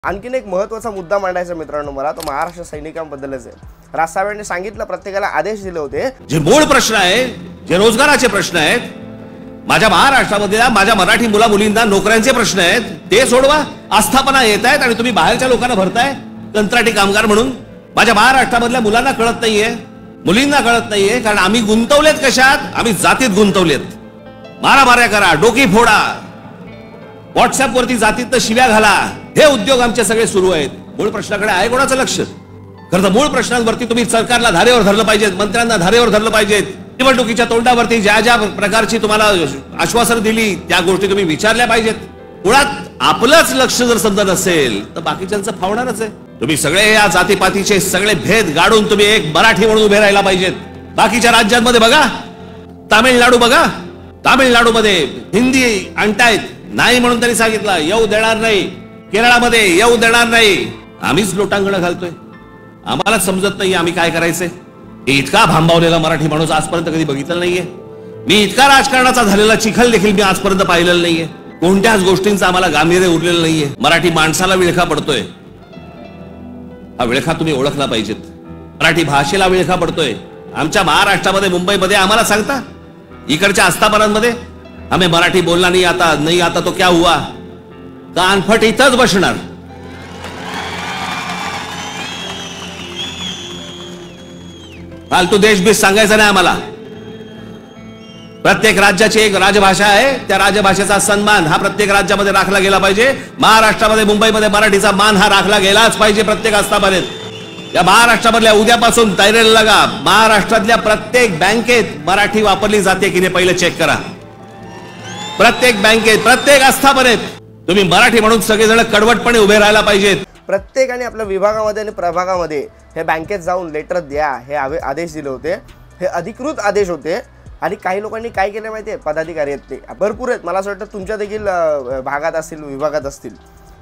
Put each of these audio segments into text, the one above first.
आणखीन एक महत्त्वाचा मुद्दा मांडायचा मित्रांनो मला, तो महाराष्ट्र सैनिकांबद्दलच आहे। राजसाहेबांनी सांगितलं, प्रत्येकाला आदेश दिले होते, जे मूळ प्रश्न आहे, जे रोजगाराचे प्रश्न आहेत, माझ्या महाराष्ट्रामध्ये माझ्या मराठी मुला मुलींना नोकऱ्यांचे प्रश्न आहेत, ते सोडवा। आस्थापना येत आहेत आणि तुम्ही बाहेरच्या लोकांना भरताय कंत्राटी कामगार म्हणून। माझ्या महाराष्ट्रामधल्या मुलांना कळत नाहीये, मुलींना कळत नाहीये, कारण आम्ही गुंतवलेत कशात? आम्ही जातीत गुंतवलेत। मारामाऱ्या करा, डोकी फोडा, व्हॉट्सअप वरती जातीत शिव्या घाला, हे उद्योग आमचे सगळे सुरू आहेत। मूळ प्रश्नाकडे आहे कोणाचं लक्ष? खरं तर मूळ प्रश्नांवरती तुम्ही सरकारला धारेवर धरलं पाहिजे, मंत्र्यांना धारेवर धरलं पाहिजे। निवडणुकीच्या तोंडावरती ज्या ज्या प्रकारची तुम्हाला आश्वासन दिली त्या गोष्टी तुम्ही विचारल्या पाहिजेत। मुळात आपलंच लक्ष जर समजा नसेल तर बाकीच्यांचं फावणारच आहे। तुम्ही सगळे या जातीपातीचे सगळे भेद गाडून तुम्ही एक मराठी म्हणून उभे राहायला पाहिजेत। बाकीच्या राज्यांमध्ये बघा, तामिळनाडू बघा, तामिळनाडूमध्ये हिंदी आणतायत, नाही म्हणून त्यांनी सांगितलं येऊ देणार नाही। केरळामध्ये येऊ देणार नाही। आम्हीच लोटांगण घालतोय, आम्हाला समजत नाही आम्ही काय करायचंय। इतका भांबावलेला मराठी माणूस आजपर्यंत कधी बघितलं नाहीये मी। इतका राजकारणाचा झालेला चिखल देखील मी आजपर्यंत पाहिलेलं नाहीये। कोणत्याच गोष्टींचा आम्हाला गांभीर्य उरलेलं नाहीये। मराठी माणसाला विळखा पडतोय, हा विळखा तुम्ही ओळखला पाहिजेत। मराठी भाषेला विळखा पडतोय। आमच्या महाराष्ट्रामध्ये मुंबईमध्ये आम्हाला सांगता, इकडच्या आस्थापनांमध्ये हमें मराठी बोलना नहीं आता तो क्या हुआ? कानफट इथंच बसणार। फालतू देशभीष सांगायचं नाही आम्हाला। प्रत्येक राज्याची एक राजभाषा आहे, त्या राजभाषेचा सन्मान हा प्रत्येक राज्यामध्ये राखला गेला पाहिजे। महाराष्ट्रामध्ये मुंबईमध्ये मराठीचा मान हा राखला गेलाच पाहिजे प्रत्येक आस्थापनेत। या महाराष्ट्रामधल्या उद्यापासून तयारीला लागा। महाराष्ट्रातल्या प्रत्येक बँकेत मराठी वापरली जाते की नाही पहिले चेक करा। प्रत्येक बँकेत, प्रत्येक आस्थापनेत तुम्ही मराठी म्हणून सगळेजण कडवटपणे उभे राहायला पाहिजेत। प्रत्येकाने आपल्या विभागामध्ये आणि प्रभागामध्ये हे बँकेत जाऊन लेटर द्या हे आदेश दिले होते। हे अधिकृत आदेश होते। आणि काही लोकांनी काय केलं माहिती आहे, पदाधिकारी आहेत ते भरपूर आहेत, मला असं वाटतं तुमच्या देखील भागात असतील, विभागात असतील।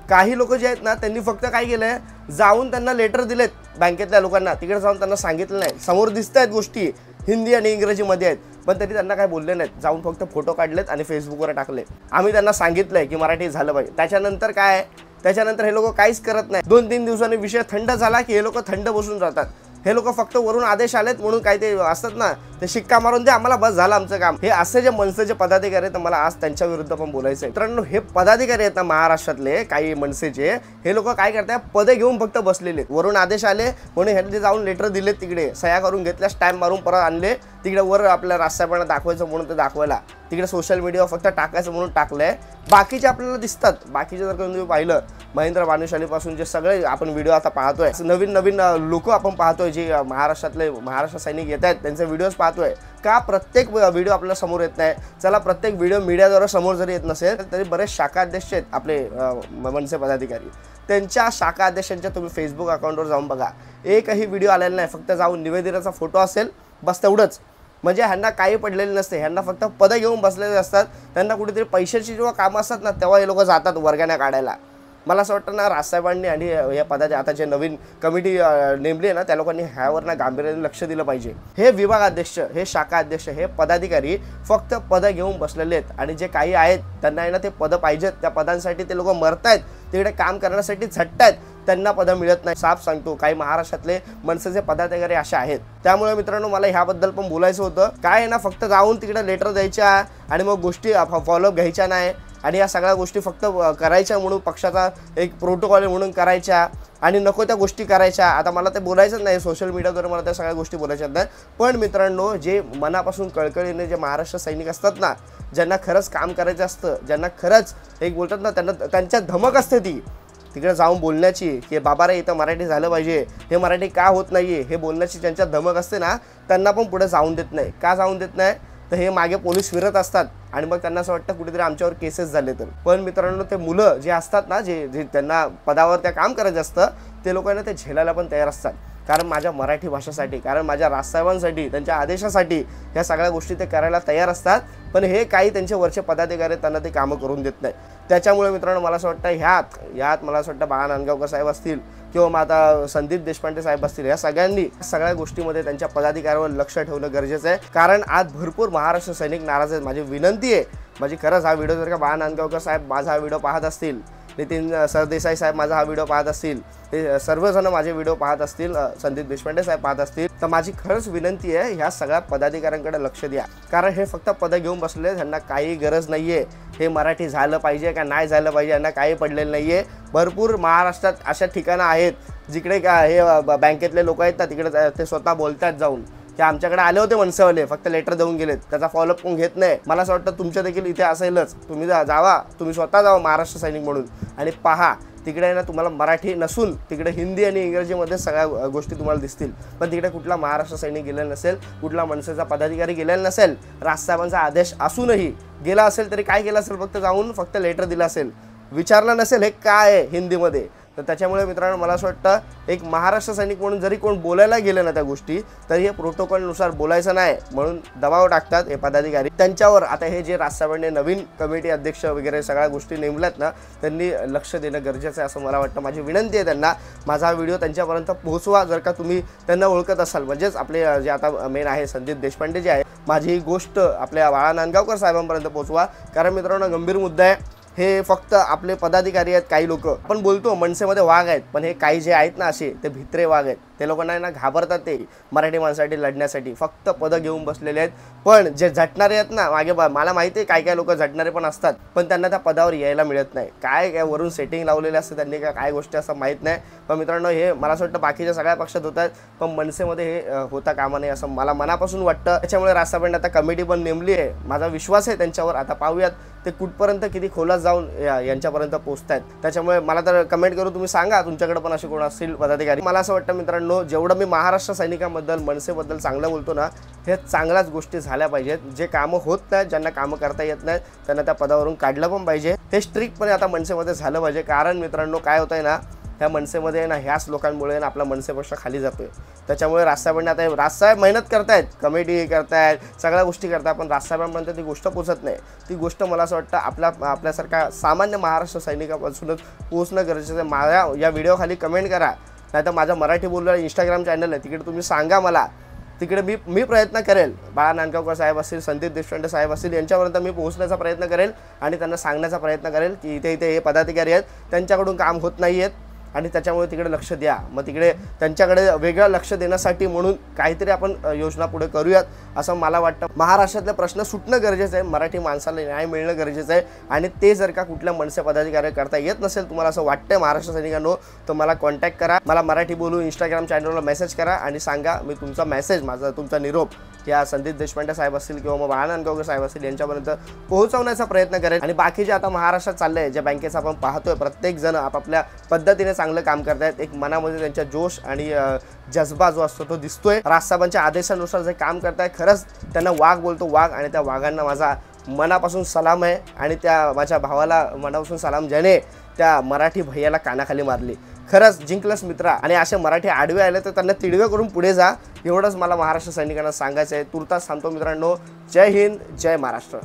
काही लोक जे आहेत ना, त्यांनी फक्त काय केलंय, जाऊन त्यांना लेटर दिलेत बँकेतल्या लोकांना, तिकडे जाऊन त्यांना सांगितलं नाही। समोर दिसत आहेत गोष्टी हिंदी आणि इंग्रजीमध्ये आहेत, पण तरी त्यांना काय बोलले नाहीत। जाऊन फक्त फोटो काढलेत आणि फेसबुकवर टाकले, आम्ही त्यांना सांगितलंय की मराठी झालं पाहिजे। त्याच्यानंतर काय, त्याच्यानंतर हे लोक काहीच करत नाही। 2-3 दिवसांनी विषय थंड झाला की हे लोक थंड बसून जातात। हे लोक फक्त वरून आदेश आलेत म्हणून काय ते असतात ना, ते शिक्का मारून दे आम्हाला, बस झालं आमचं काम। हे असे जे मनसेचे पदाधिकारी आहेत, मला आज त्यांच्या विरुद्ध पण बोलायचं आहे। मित्रांनो, हे पदाधिकारी आहेत ना महाराष्ट्रातले काही मनसेचे, हे लोक काय करतात, पदे घेऊन फक्त बसलेले। वरून आदेश आले म्हणून ह्यांनी जाऊन लेटर दिले, तिकडे सह्या करून घेतल्या, स्टॅम्प मारून परत आणले, तिकडे वर आपल्या राजसाहेबांना दाखवायचं म्हणून ते दाखवायला, तिकडे सोशल मीडियावर फक्त टाकायचं म्हणून टाकलंय। बाकीचे आपल्याला दिसतात, बाकीचे जर तुम्ही पाहिलं, महेंद्र भानुशालीपासून जे सगळे आपण व्हिडिओ आता पाहतोय, नवीन नवीन लोक आपण पाहतोय, जे महाराष्ट्र सैनिक येत आहेत त्यांचे व्हिडिओज पाहतोय। का प्रत्येक व्हिडिओ आपल्या समोर येत नाही? चला, प्रत्येक व्हिडिओ मीडियाद्वारे समोर जरी येत नसेल तरी बरेच शाखा अध्यक्ष आहेत आपले मनसे पदाधिकारी, त्यांच्या शाखा अध्यक्षांच्या तुम्ही फेसबुक अकाउंटवर जाऊन बघा, एकही व्हिडिओ आलेला नाही। फक्त जाऊन निवेदनाचा फोटो असेल, बस तेवढंच। म्हणजे ह्यांना काही पडलेलं नसते, ह्यांना फक्त पदं घेऊन बसलेले असतात। त्यांना कुठेतरी पैशाची जेव्हा कामं असतात ना, तेव्हा हे लोक जातात वर्गाने काढायला। मला असं वाटतं ना, राजसाहेबांनी आणि या पदाचे आता जे नवीन कमिटी नेमली आहे ना, त्या लोकांनी ह्यावर ना गांभीर्याने लक्ष दिलं पाहिजे। हे विभागाध्यक्ष, हे शाखा अध्यक्ष, हे पदाधिकारी फक्त पदं घेऊन बसलेले आहेत। आणि जे काही आहेत त्यांना आहे ना, ते पदं पाहिजेत, त्या पदांसाठी ते लोक मरतायत, तिकडे काम करण्यासाठी झटतायत, त्यांना पदं मिळत नाही। साफ सांगतो, काही महाराष्ट्रातले मनसेचे पदाधिकारी असे आहेत। त्यामुळे मित्रांनो, मला ह्याबद्दल पण बोलायचं होतं। काय आहे ना, फक्त जाऊन तिकडे लेटर द्यायच्या आणि मग गोष्टी फॉलोअप घ्यायच्या नाही, आणि या सगळ्या गोष्टी फक्त करायच्या म्हणून पक्षाचा एक प्रोटोकॉल म्हणून करायच्या आणि नको त्या गोष्टी करायच्या। आता मला ते बोलायचंच नाही, सोशल मीडियाद्वारे मला त्या सगळ्या गोष्टी बोलायच्या नाही। पण मित्रांनो, जे मनापासून कळकळीने जे महाराष्ट्र सैनिक असतात ना, ज्यांना खरंच काम करायचं असतं, ज्यांना खरंच एक बोलतात ना, त्यांच्या धमक असते ती तिकडे जाऊन बोलण्याची, की बाबा रे इथं मराठी झालं पाहिजे, हे मराठी का होत नाहीये, हे बोलण्याची ज्यांच्या धमक असते ना, त्यांना पण पुढे जाऊन देत नाही। का जाऊन देत नाही? तर हे मागे पोलीस फिरत असतात आणि मग त्यांना असं वाटतं कुठेतरी आमच्यावर केसेस झाले तर। पण मित्रांनो, ते मुलं जे असतात ना, जे त्यांना पदावर त्या काम करायचं असतं, ते लोकांना ते झेलायला पण तयार असतात। कारण माझ्या मराठी भाषेसाठी, कारण माझ्या राजसाहेबांसाठी, त्यांच्या आदेशासाठी ह्या सगळ्या गोष्टी ते करायला तयार असतात। पण हे काही त्यांचे वरचे पदाधिकारी त्यांना ते कामं करून देत नाही। त्याच्यामुळे मित्रांनो, मला असं वाटतं ह्यात मला असं वाटतं बाळा नांदगावकर साहेब असतील किंवा मग आता संदीप देशपांडे साहेब असतील, या सगळ्यांनी सगळ्या गोष्टीमध्ये त्यांच्या पदाधिकाऱ्यांवर लक्ष ठेवणं गरजेचं आहे। कारण आज भरपूर महाराष्ट्र सैनिक नाराज आहेत। माझी विनंती आहे, माझी खरंच हा व्हिडिओ जर का बाळा नांदगावकर साहेब माझा हा व्हिडिओ पाहत असतील नितीन सरदेसाई साहेब माझा हा व्हिडिओ पाहत असतील, ते सर्वजण माझे व्हिडिओ पाहत असतील, संदीप देशपांडे साहेब पाहत असतील, तर माझी खरंच विनंती आहे ह्या सगळ्या पदाधिकाऱ्यांकडे लक्ष द्या. कारण हे फक्त पदं घेऊन बसले, त्यांना काही गरज नाही आहे हे मराठी झालं पाहिजे का नाही झालं पाहिजे यांना काही पडलेलं नाही आहे. भरपूर महाराष्ट्रात अशा ठिकाणं आहेत जिकडे का हे बँकेतले लोक आहेत ना, तिकडे ते स्वतः बोलतात जाऊन ते आमच्याकडे आले होते मनसेवाले, फक्त लेटर देऊन गेलेत, त्याचा फॉलोअप कोण घेत नाही. मला असं वाटतं तुमच्या देखील इथे असेलच. तुम्ही जावा, तुम्ही स्वतः जावा महाराष्ट्र सैनिक म्हणून आणि पहा तिकडे ना तुम्हाला मराठी नसून तिकडे हिंदी आणि इंग्रजीमध्ये सगळ्या गोष्टी तुम्हाला दिसतील. पण तिकडे कुठला महाराष्ट्र सैनिक गेलेला नसेल, कुठला मनसेचा पदाधिकारी गेलेला नसेल, राजसाहेबांचा आदेश असूनही गेला असेल तरी काय केलं असेल, फक्त जाऊन फक्त लेटर दिलं असेल, विचारलं नसेल हे काय आहे हिंदीमध्ये. तर त्याच्यामुळे मित्रांनो मला असं वाटतं एक महाराष्ट्र सैनिक म्हणून जरी कोण बोलायला गेलं ना त्या गोष्टी, तरी हे प्रोटोकॉलनुसार बोलायचं नाही म्हणून दबाव टाकतात हे पदाधिकारी त्यांच्यावर. आता हे जे राजसाहेबांनी नवीन कमिटी अध्यक्ष वगैरे सगळ्या गोष्टी नेमल्यात ना, त्यांनी लक्ष देणं गरजेचं आहे असं मला वाटतं. माझी विनंती आहे त्यांना, माझा व्हिडिओ त्यांच्यापर्यंत पोहोचवा जर का तुम्ही त्यांना ओळखत असाल. म्हणजेच आपले जे आता मेन आहे संदीप देशपांडे जे आहे, माझी ही गोष्ट आपल्या बाळा नांदगावकर साहेबांपर्यंत पोहोचवा. कारण मित्रांनो गंभीर मुद्दा आहे. हे फक्त आपले पदाधिकारी आहेत, काही लोक आपण बोलतो मनसेमध्ये वाघ आहेत, पण हे काही जे आहेत ना असे ते भित्रे वाघ आहेत. ते लोकांना ना घाबरतात ते मराठी माणसासाठी लढण्यासाठी, फक्त पदं घेऊन बसलेले आहेत. पण जे झटणारे आहेत ना मागे मला माहिती आहे काय काय लोक झटणारे पण असतात, पण त्यांना त्या पदावर यायला मिळत नाही. काय वरून सेटिंग लावलेले असते त्यांनी, काय गोष्टी असं माहीत नाही. पण मित्रांनो हे मला असं वाटतं बाकीच्या सगळ्या पक्षात होत आहेत, पण मनसेमध्ये हे होता कामा नाही असं मला मनापासून वाटतं. त्याच्यामुळे राजसाहेबांनी आता कमिटी पण नेमली आहे. माझा विश्वास आहे त्यांच्यावर. आता पाहूयात ते कुठपर्यंत किती खोलात जाऊन यांच्यापर्यंत पोहोचतायत. त्याच्यामुळे मला तर कमेंट करून तुम्ही सांगा तुमच्याकडे पण असे कोण असतील पदाधिकारी. मला असं वाटतं मित्रांनो जेवढं मी महाराष्ट्र सैनिकांबद्दल मनसेबद्दल चांगलं बोलतो ना, हे चांगल्याच गोष्टी झाल्या पाहिजेत. जे कामं होत नाहीत, ज्यांना कामं करता येत नाहीत, त्यांना त्या पदावरून काढलं पण पाहिजे. हे स्ट्रिक्टपणे आता मनसेमध्ये झालं पाहिजे. कारण मित्रांनो काय होतंय ना, ह्या मनसेमध्ये ना ह्याच लोकांमुळे ना आपला मनसे पक्ष खाली जातोय. त्याच्यामुळे राजसाहेबांनी आता राजसाहेब मेहनत करतायत, कमिटी करतायत, सगळ्या गोष्टी करतायत, पण राजसाहेबांपर्यंत ती गोष्ट पोचत नाही. ती गोष्ट मला असं वाटतं आपल्यासारख्या सामान्य महाराष्ट्र सैनिकापासूनच पोहोचणं गरजेचं आहे. माझ्या या व्हिडिओखाली कमेंट करा, नाहीतर माझा मराठी बोलणारा इंस्टाग्राम चॅनल आहे, तिकडे तुम्ही सांगा मला. तिकडे मी प्रयत्न करेल, बाळा नांदगावकर साहेब असतील, संदीप देशपांडे साहेब असतील, यांच्यापर्यंत मी पोहोचण्याचा प्रयत्न करेल आणि त्यांना सांगण्याचा प्रयत्न करेल की इथे हे पदाधिकारी आहेत, त्यांच्याकडून काम होत नाही आहेत आणि त्याच्यामुळे तिकडे लक्ष द्या. मग तिकडे त्यांच्याकडे वेगळं लक्ष देण्यासाठी म्हणून काहीतरी आपण योजना पुढे करूयात असं मला वाटतं. महाराष्ट्रातले प्रश्न सुटणं गरजेचं आहे, मराठी माणसाला न्याय मिळणं गरजेचं आहे. आणि ते जर का कुठल्या मनसे पदाधिकारी करता येत नसेल, तुम्हाला असं वाटतंय महाराष्ट्र सैनिकांनो, तर मला कॉन्टॅक्ट करा. मला मराठी बोलू इंस्टाग्राम चॅनलला मेसेज करा आणि सांगा. मी तुमचा मेसेज, तुमचा निरोप या संदीप देशपांडे साहेब असतील किंवा मग बाळा नांदगावकर साहेब असतील यांच्यापर्यंत पोहोचवण्याचा प्रयत्न करेल. आणि बाकीचे आता महाराष्ट्रात चाललंय ज्या बँकेचं आपण पाहतोय, प्रत्येक जण आपापल्या पद्धतीने चांगलं काम करतायत. एक मनामध्ये त्यांच्या जोश आणि जज्बा जो असतो तो दिसतोय. राजसाहेबांच्या आदेशानुसार जे काम करतायत, खरंच त्यांना वाघ बोलतो वाघ. आणि त्या वाघांना माझा मनापासून सलाम आहे. आणि त्या माझ्या भावाला मनापासून सलाम, ज्याने त्या मराठी भैयाला कानाखाली मारली. खरंच जिंकलंच मित्रा. आणि असे मराठी आडवे आले तर त्यांना तिडवे करून पुढे जा, एवढंच मला महाराष्ट्र सैनिकांना सांगायचं आहे. तुर्तास थांबतो मित्रांनो. जय हिंद, जय महाराष्ट्र.